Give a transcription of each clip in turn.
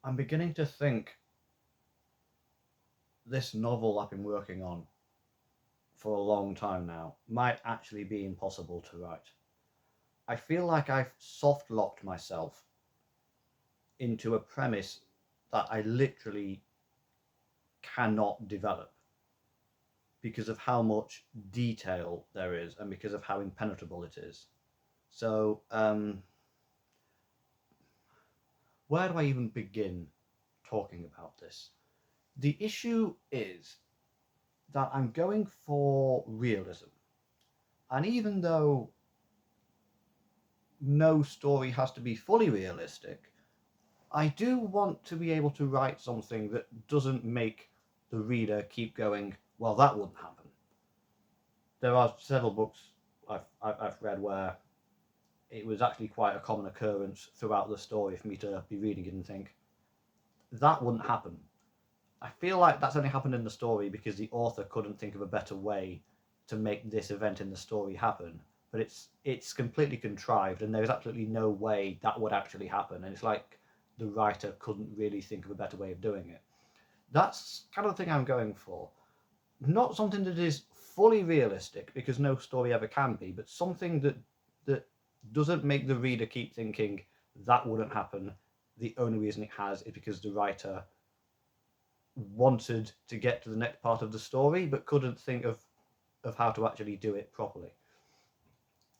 I'm beginning to think this novel I've been working on for a long time now might actually be impossible to write. I feel like I've soft locked myself into a premise that I literally cannot develop because of how much detail there is and because of how impenetrable it is. So, where do I even begin talking about this? The issue is that I'm going for realism. And even though no story has to be fully realistic, I do want to be able to write something that doesn't make the reader keep going, well, that wouldn't happen. There are several books I've read where it was actually quite a common occurrence throughout the story for me to be reading it and think, that wouldn't happen. I feel like that's only happened in the story because the author couldn't think of a better way to make this event in the story happen. But it's completely contrived, and there's absolutely no way that would actually happen. And it's like the writer couldn't really think of a better way of doing it. That's kind of the thing I'm going for. Not something that is fully realistic, because no story ever can be, but something that doesn't make the reader keep thinking that wouldn't happen. The only reason it has is because the writer wanted to get to the next part of the story but couldn't think of how to actually do it properly.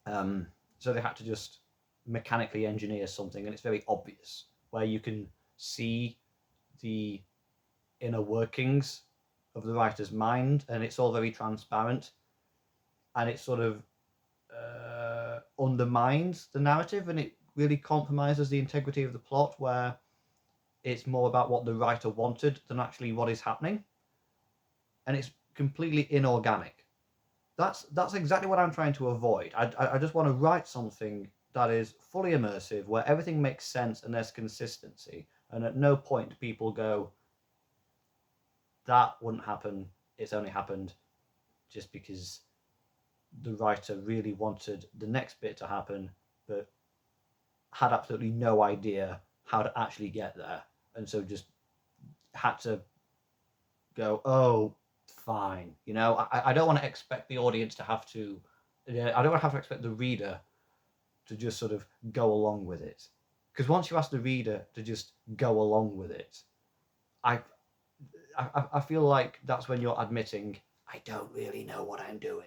So they had to just mechanically engineer something, and it's very obvious where you can see the inner workings of the writer's mind, and it's all very transparent, and it sort of undermines the narrative, and it really compromises the integrity of the plot, where it's more about what the writer wanted than actually what is happening, and it's completely inorganic. That's exactly what I'm trying to avoid. I just want to write something that is fully immersive, where everything makes sense and there's consistency, and at no point people go, that wouldn't happen. It's only happened just because the writer really wanted the next bit to happen, but had absolutely no idea how to actually get there, and so just had to go, oh, fine. I don't want to expect the audience to have to. I don't want to have to expect the reader to just sort of go along with it, because once you ask the reader to just go along with it, I I feel like that's when you're admitting I don't really know what I'm doing.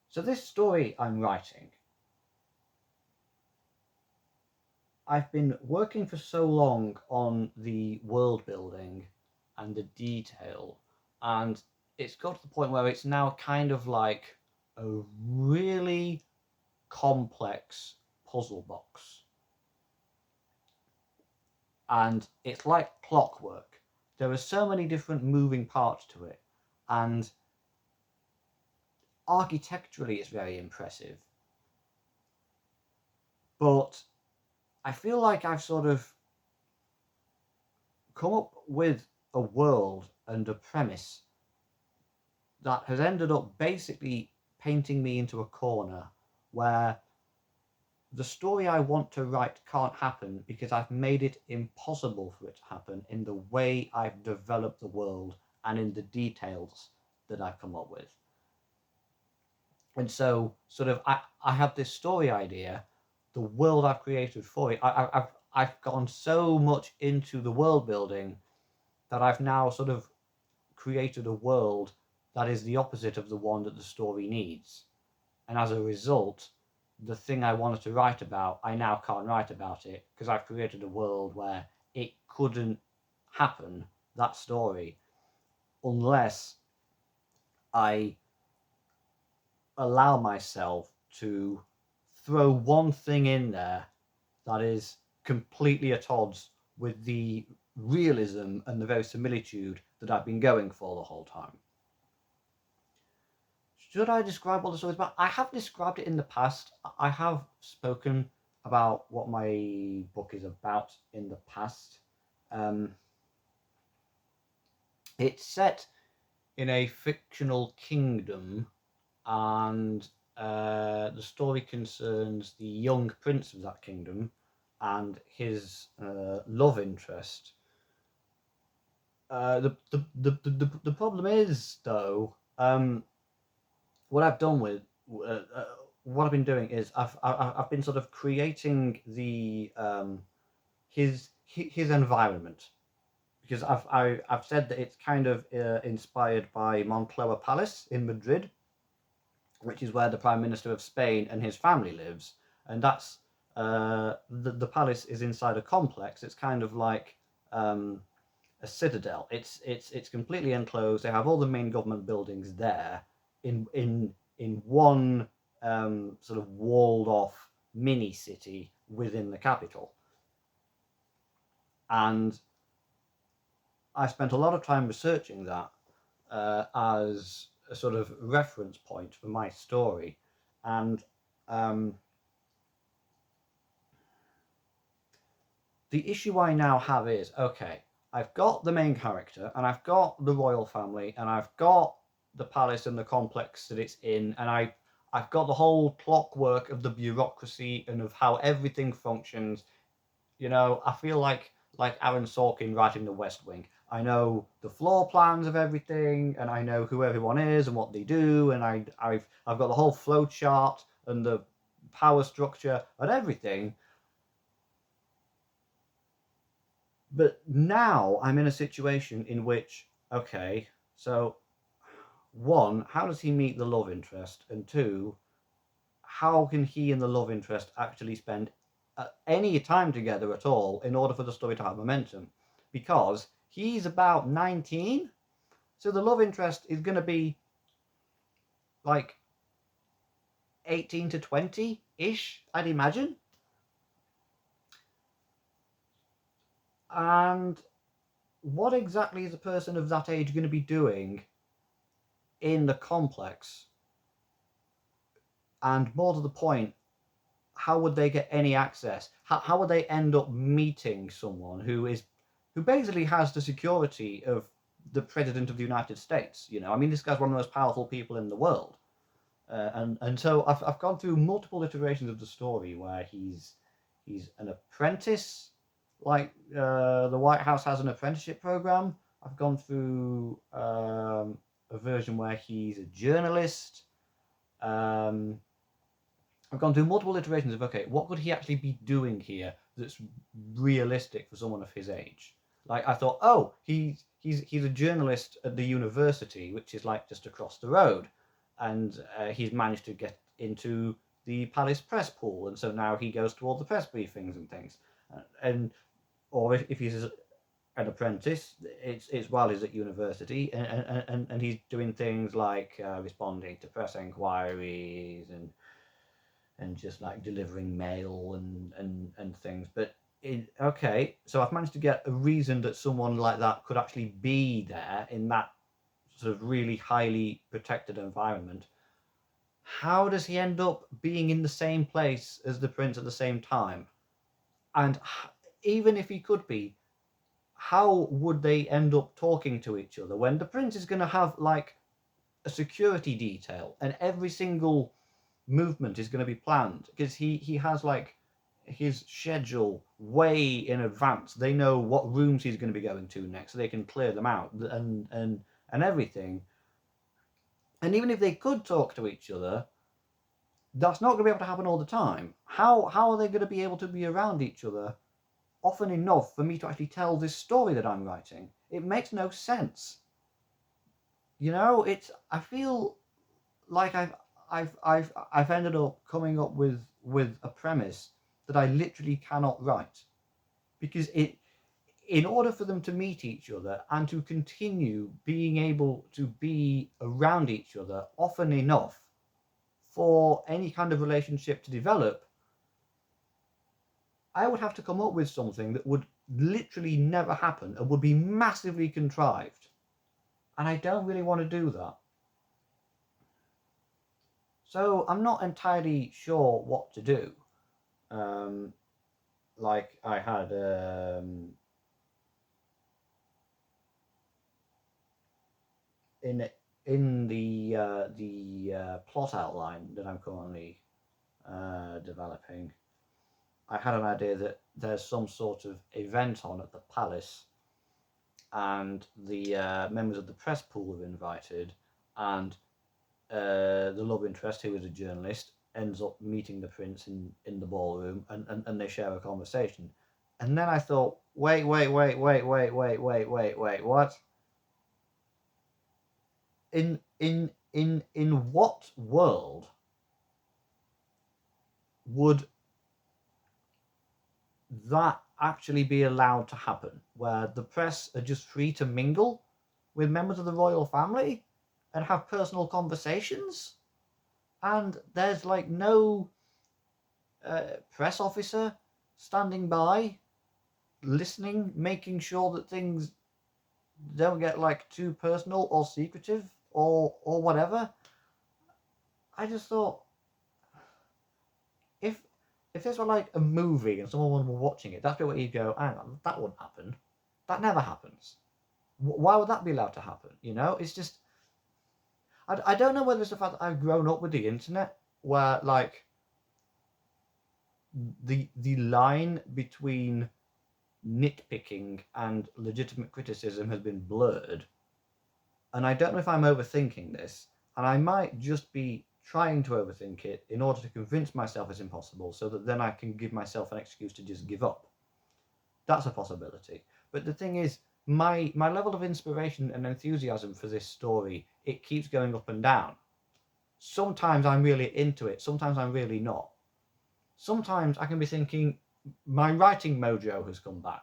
So this story I'm writing, I've been working for so long on the world building and the detail, and it's got to the point where it's now kind of like a really complex puzzle box. And it's like clockwork. There are so many different moving parts to it, and architecturally it's very impressive. But I feel like I've sort of come up with a world and a premise that has ended up basically painting me into a corner where the story I want to write can't happen because I've made it impossible for it to happen in the way I've developed the world and in the details that I've come up with. And so, sort of, I have this story idea, the world I've created for it. I've gone so much into the world building that I've now sort of created a world that is the opposite of the one that the story needs. And as a result, the thing I wanted to write about, I now can't write about it because I've created a world where it couldn't happen, that story, unless I allow myself to throw one thing in there that is completely at odds with the realism and the verisimilitude that I've been going for the whole time. Should I describe what the story is about? I have described it in the past. I have spoken about what my book is about in the past. It's set in a fictional kingdom, and the story concerns the young prince of that kingdom, and his love interest. The problem is though, what I've done with what I've been doing is I've been sort of creating the his environment, because I've said that it's kind of inspired by Moncloa Palace in Madrid, which is where the Prime Minister of Spain and his family lives, and that's the palace is inside a complex. It's kind of like a citadel. It's completely enclosed. They have all the main government buildings there in one sort of walled off mini city within the capital. And I spent a lot of time researching that as a sort of reference point for my story. And the issue I now have is, okay, I've got the main character, and I've got the royal family, and I've got the palace and the complex that it's in, and I've got the whole clockwork of the bureaucracy and of how everything functions. You know, I feel like Aaron Sorkin writing The West Wing. I know the floor plans of everything, and I know who everyone is and what they do, and I've got the whole flow chart and the power structure and everything. But now I'm in a situation in which, okay, so one, how does he meet the love interest? And two, how can he and the love interest actually spend any time together at all in order for the story to have momentum? Because he's about 19, so the love interest is going to be like 18 to 20 ish, I'd imagine. And what exactly is a person of that age going to be doing in the complex? And more to the point, how would they get any access? How would they end up meeting someone who basically has the security of the president of the United States? You know, I mean, this guy's one of the most powerful people in the world, and so I've gone through multiple iterations of the story where he's an apprentice, like the White House has an apprenticeship program. I've gone through a version where he's a journalist. I've gone through multiple iterations of, okay, what could he actually be doing here that's realistic for someone of his age? Like, I thought, oh, he's a journalist at the university, which is like just across the road, and he's managed to get into the palace press pool, and so now he goes to all the press briefings and things. And or if he's an apprentice, it's while he's at university, and he's doing things like responding to press inquiries and just like delivering mail and things. But okay, so I've managed to get a reason that someone like that could actually be there in that sort of really highly protected environment. How does he end up being in the same place as the prince at the same time? And even if he could be, how would they end up talking to each other when the prince is going to have like a security detail and every single movement is going to be planned, because he has like his schedule way in advance. They know what rooms he's going to be going to next, so they can clear them out and everything. And even if they could talk to each other, that's not going to be able to happen all the time. How are they going to be able to be around each other often enough for me to actually tell this story that I'm writing? It makes no sense. You know, it's I feel like I've ended up coming up with a premise that I literally cannot write, because in order for them to meet each other and to continue being able to be around each other often enough for any kind of relationship to develop, I would have to come up with something that would literally never happen and would be massively contrived, and I don't really want to do that. So I'm not entirely sure what to do. Like I had in the plot outline that I'm currently developing. I had an idea that there's some sort of event on at the palace, and the members of the press pool are invited, and the love interest, who is a journalist, ends up meeting the prince in the ballroom, and they share a conversation. And then I thought, wait, what? In what world would that actually be allowed to happen, where the press are just free to mingle with members of the royal family and have personal conversations, and there's like no press officer standing by, listening, making sure that things don't get like too personal or secretive or whatever. I just thought, if this were like a movie and someone were watching it, that's where you go, hang on, that wouldn't happen. That never happens. Why would that be allowed to happen? You know, it's just, I don't know whether it's the fact that I've grown up with the internet, where like the line between nitpicking and legitimate criticism has been blurred. And I don't know if I'm overthinking this, and I might just be trying to overthink it in order to convince myself it's impossible, so that then I can give myself an excuse to just give up. That's a possibility. But the thing is, my level of inspiration and enthusiasm for this story, it keeps going up and down. Sometimes I'm really into it, sometimes I'm really not. Sometimes I can be thinking, my writing mojo has come back.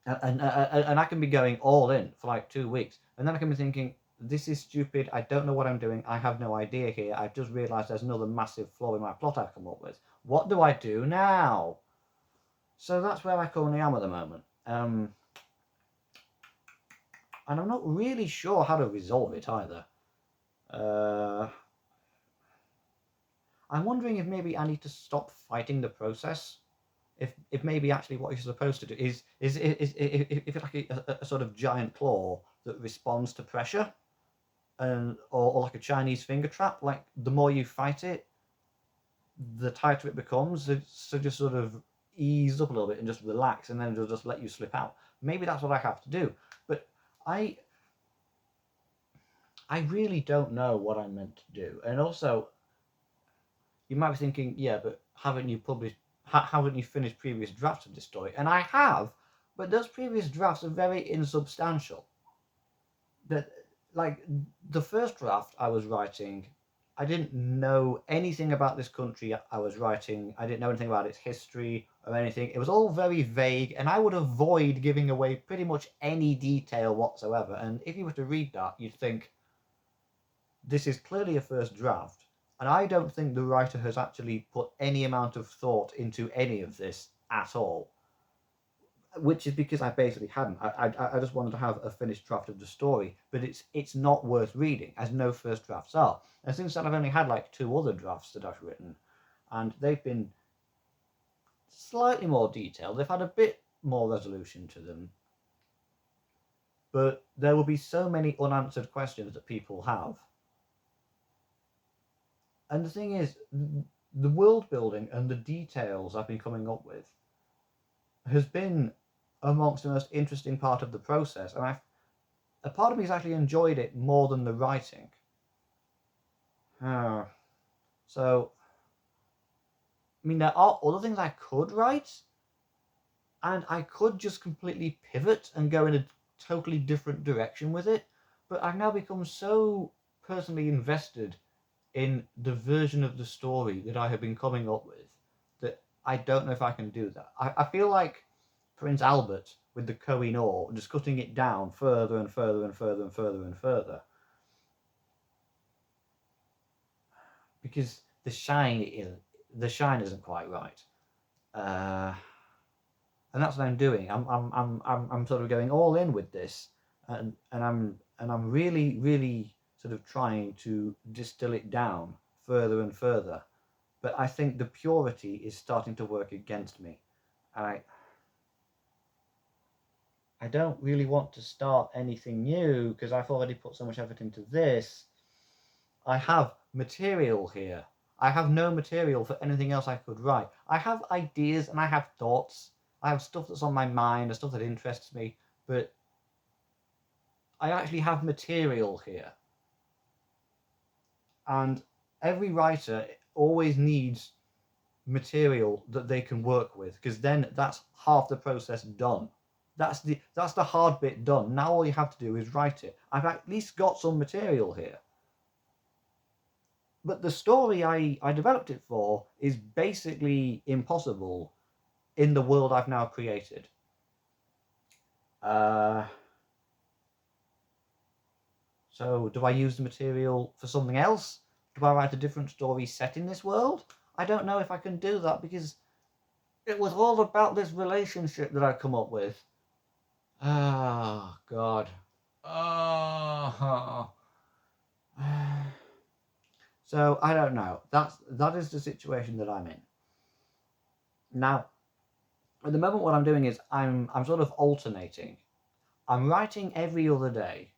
And I can be going all in for like 2 weeks, and then I can be thinking, this is stupid, I don't know what I'm doing, I have no idea here, I've just realised there's another massive flaw in my plot I've come up with. What do I do now? So that's where I currently am at the moment. And I'm not really sure how to resolve it either. I'm wondering if maybe I need to stop fighting the process. If maybe actually what you're supposed to do is if it's like a sort of giant claw that responds to pressure, and or like a Chinese finger trap, like the more you fight it, the tighter it becomes. So just sort of ease up a little bit and just relax, and then it'll just let you slip out. Maybe that's what I have to do. But I really don't know what I'm meant to do. And also, you might be thinking, yeah, but haven't you finished previous drafts of this story? And I have, but those previous drafts are very insubstantial. That, like, the first draft I was writing, I didn't know anything about this country I was writing. I didn't know anything about its history or anything. It was all very vague, and I would avoid giving away pretty much any detail whatsoever. And if you were to read that, you'd think, this is clearly a first draft, and I don't think the writer has actually put any amount of thought into any of this at all. Which is because I basically hadn't. I just wanted to have a finished draft of the story, but it's not worth reading, as no first drafts are. And since then, I've only had like 2 other drafts that I've written, and they've been slightly more detailed. They've had a bit more resolution to them, but there will be so many unanswered questions that people have. And the thing is, the world building and the details I've been coming up with has been amongst the most interesting part of the process, and a part of me has actually enjoyed it more than the writing. So, I mean, there are other things I could write, and I could just completely pivot and go in a totally different direction with it, but I've now become so personally invested in the version of the story that I have been coming up with that I don't know if I can do that. I feel like Prince Albert with the Koh-i-Noor, just cutting it down further and further and further and further and further, because the shine isn't quite right, and that's what I'm doing. I'm sort of going all in with this, and I'm really sort of trying to distill it down further and further, but I think the purity is starting to work against me. I don't really want to start anything new because I've already put so much effort into this. I have material here. I have no material for anything else I could write. I have ideas and I have thoughts. I have stuff that's on my mind and stuff that interests me, but I actually have material here. And every writer always needs material that they can work with, because then that's half the process done. That's the hard bit done. Now all you have to do is write it. I've at least got some material here. But the story I developed it for is basically impossible in the world I've now created. So do I use the material for something else? Do I write a different story set in this world? I don't know if I can do that, because it was all about this relationship that I come up with. Oh, God. Oh. So I don't know. That is the situation that I'm in. Now, at the moment what I'm doing is I'm sort of alternating. I'm writing every other day,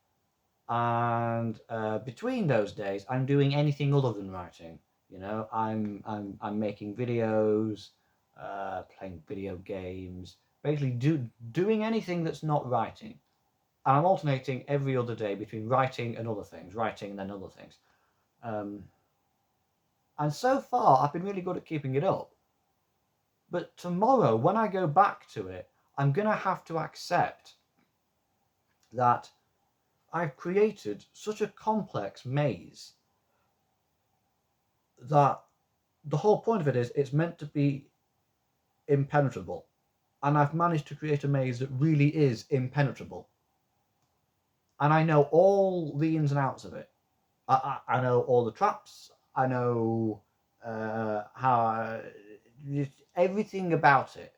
and between those days I'm doing anything other than writing. You know, I'm making videos, playing video games, basically doing anything that's not writing. And I'm alternating every other day between writing and other things, writing and then other things. And so far I've been really good at keeping it up. But tomorrow, when I go back to it, I'm going to have to accept that I've created such a complex maze that the whole point of it is it's meant to be impenetrable. And I've managed to create a maze that really is impenetrable. And I know all the ins and outs of it. I know all the traps. I know how everything about it.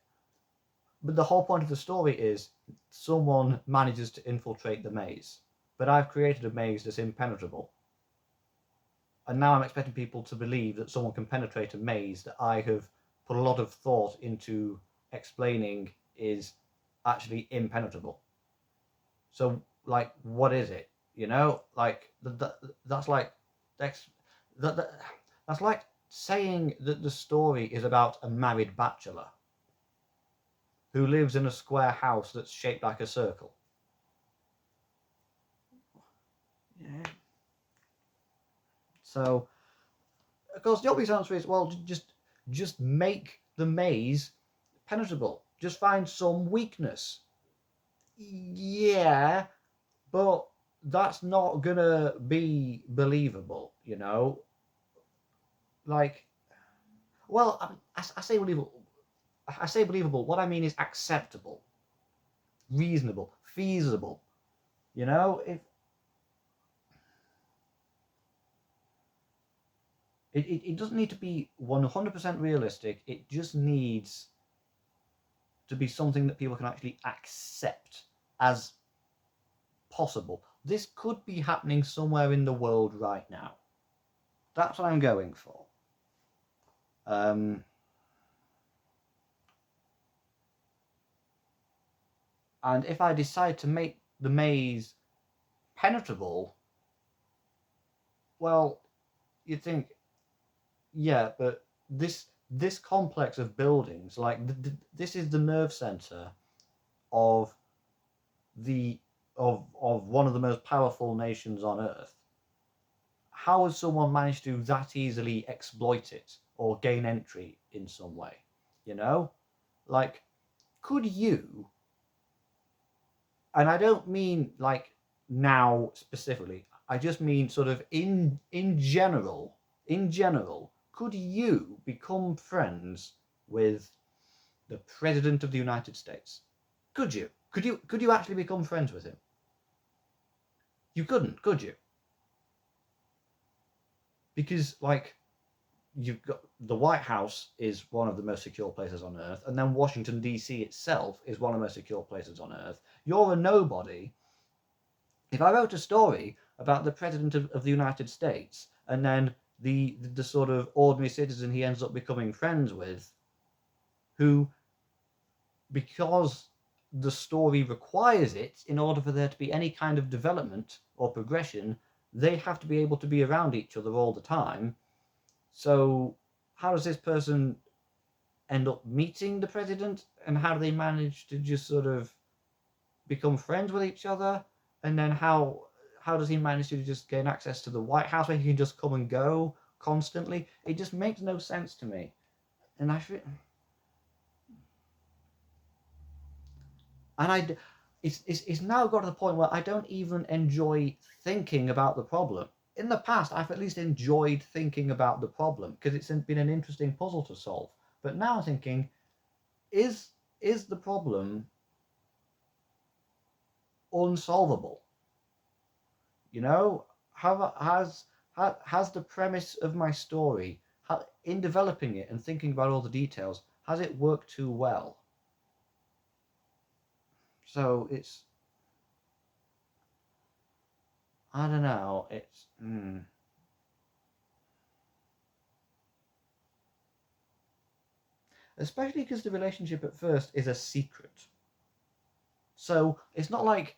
But the whole point of the story is someone manages to infiltrate the maze. But I've created a maze that's impenetrable. And now I'm expecting people to believe that someone can penetrate a maze that I have put a lot of thought into explaining is actually impenetrable. So, like, what is it? You know, like that's like that's like saying that the story is about a married bachelor who lives in a square house that's shaped like a circle. Yeah. So, of course, the obvious answer is, well, just make the maze penetrable. Just find some weakness. Yeah, but that's not gonna be believable, you know. Like, well, I say believable. I say believable. What I mean is acceptable, reasonable, feasible. You know, if it doesn't need to be 100% realistic. It just needs to be something that people can actually accept as possible. This could be happening somewhere in the world right now. That's what I'm going for. And if I decide to make the maze penetrable, well, you'd think, yeah, but this complex of buildings, like this is the nerve center of one of the most powerful nations on earth. How has someone managed to that easily exploit it or gain entry in some way? You know, like, could you? And I don't mean like now specifically. I just mean sort of in general. In general, could you become friends with the President of the United States? Could you? Could you actually become friends with him? You couldn't, could you? Because, like, you've got the White House is one of the most secure places on earth, and then Washington DC itself is one of the most secure places on earth. You're a nobody. If I wrote a story about the President of the United States, and then the sort of ordinary citizen he ends up becoming friends with, who, because the story requires it in order for there to be any kind of development or progression, they have to be able to be around each other all the time. So how does this person end up meeting the president, and how do they manage to just sort of become friends with each other? And then how does he manage to just gain access to the White House where he can just come and go constantly? It just makes no sense to me. And I feel, and it's now got to the point where I don't even enjoy thinking about the problem. In the past, I've at least enjoyed thinking about the problem because it's been an interesting puzzle to solve. But now I'm thinking, is the problem unsolvable? You know, has the premise of my story, in developing it and thinking about all the details, has it worked too well? So it's, I don't know. It's especially because the relationship at first is a secret. So it's not like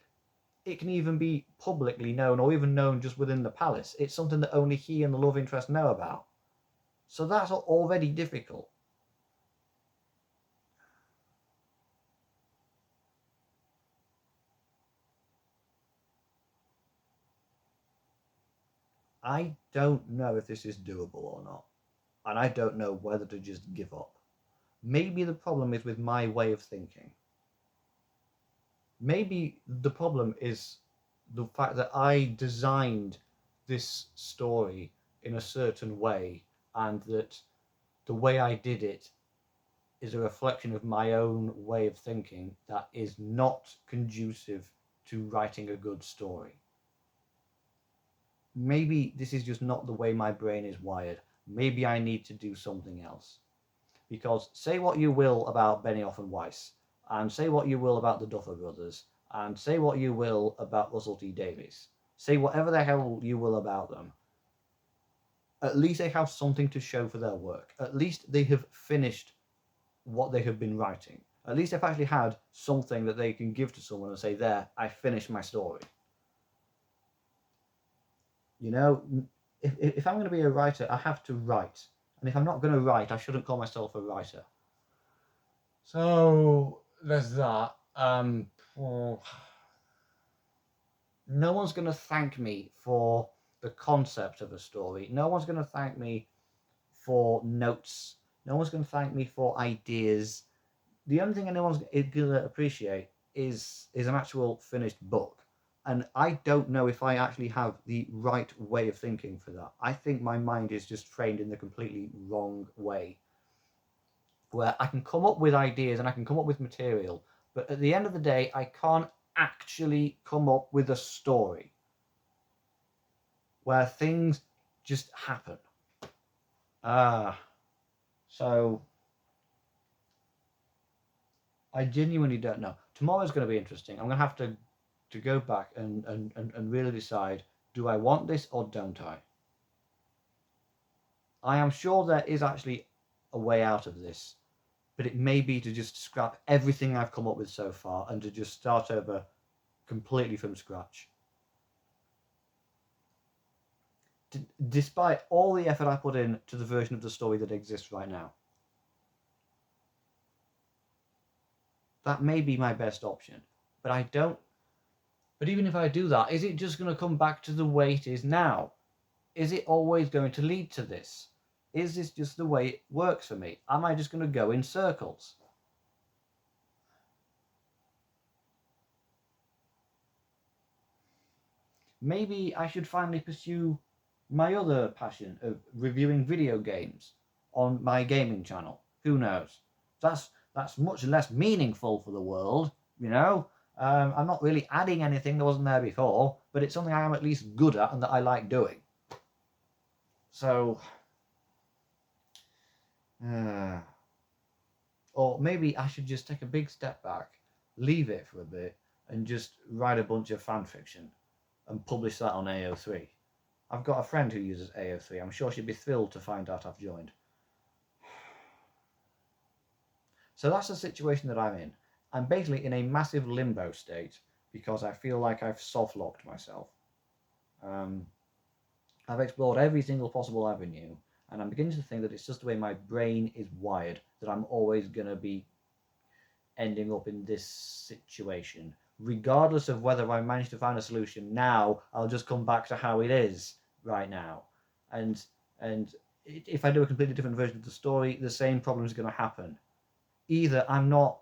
it can even be publicly known or even known just within the palace. It's something that only he and the love interest know about. So that's already difficult. I don't know if this is doable or not. And I don't know whether to just give up. Maybe the problem is with my way of thinking. Maybe the problem is the fact that I designed this story in a certain way, and that the way I did it is a reflection of my own way of thinking that is not conducive to writing a good story. Maybe this is just not the way my brain is wired. Maybe I need to do something else. Because say what you will about Benioff and Weiss, and say what you will about the Duffer Brothers, and say what you will about Russell T Davies, say whatever the hell you will about them, at least they have something to show for their work. At least they have finished what they have been writing. At least they've actually had something that they can give to someone and say, there, I finished my story. You know, if I'm going to be a writer, I have to write. And if I'm not going to write, I shouldn't call myself a writer. So there's that. Oh, no one's going to thank me for the concept of a story. No one's going to thank me for notes. No one's going to thank me for ideas. The only thing anyone's going to appreciate is an actual finished book. And I don't know if I actually have the right way of thinking for that. I think my mind is just trained in the completely wrong way, where I can come up with ideas and I can come up with material, but at the end of the day, I can't actually come up with a story where things just happen. So I genuinely don't know. Tomorrow's going to be interesting. I'm going to have to go back and really decide, do I want this or don't I? I am sure there is actually a way out of this, but it may be to just scrap everything I've come up with so far and to just start over completely from scratch. Despite all the effort I put in to the version of the story that exists right now. That may be my best option, but I don't. But even if I do that, is it just going to come back to the way it is now? Is it always going to lead to this? Is this just the way it works for me? Am I just going to go in circles? Maybe I should finally pursue my other passion of reviewing video games on my gaming channel. Who knows? That's much less meaningful for the world, you know? I'm not really adding anything that wasn't there before, but it's something I am at least good at and that I like doing. So, or maybe I should just take a big step back, leave it for a bit, and just write a bunch of fan fiction and publish that on AO3. I've got a friend who uses AO3. I'm sure she'd be thrilled to find out I've joined. So that's the situation that I'm in. I'm basically in a massive limbo state because I feel like I've soft-locked myself. I've explored every single possible avenue, And I'm beginning to think that it's just the way my brain is wired, that I'm always going to be ending up in this situation. Regardless of whether I manage to find a solution now, I'll just come back to how it is right now. And if I do a completely different version of the story, the same problem is going to happen. Either I'm not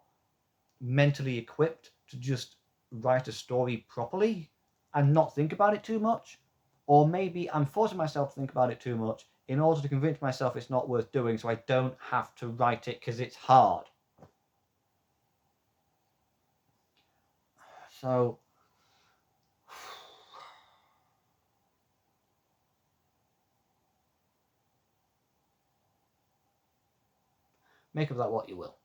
mentally equipped to just write a story properly and not think about it too much, or maybe I'm forcing myself to think about it too much in order to convince myself it's not worth doing, so I don't have to write it because it's hard. So make of that what you will.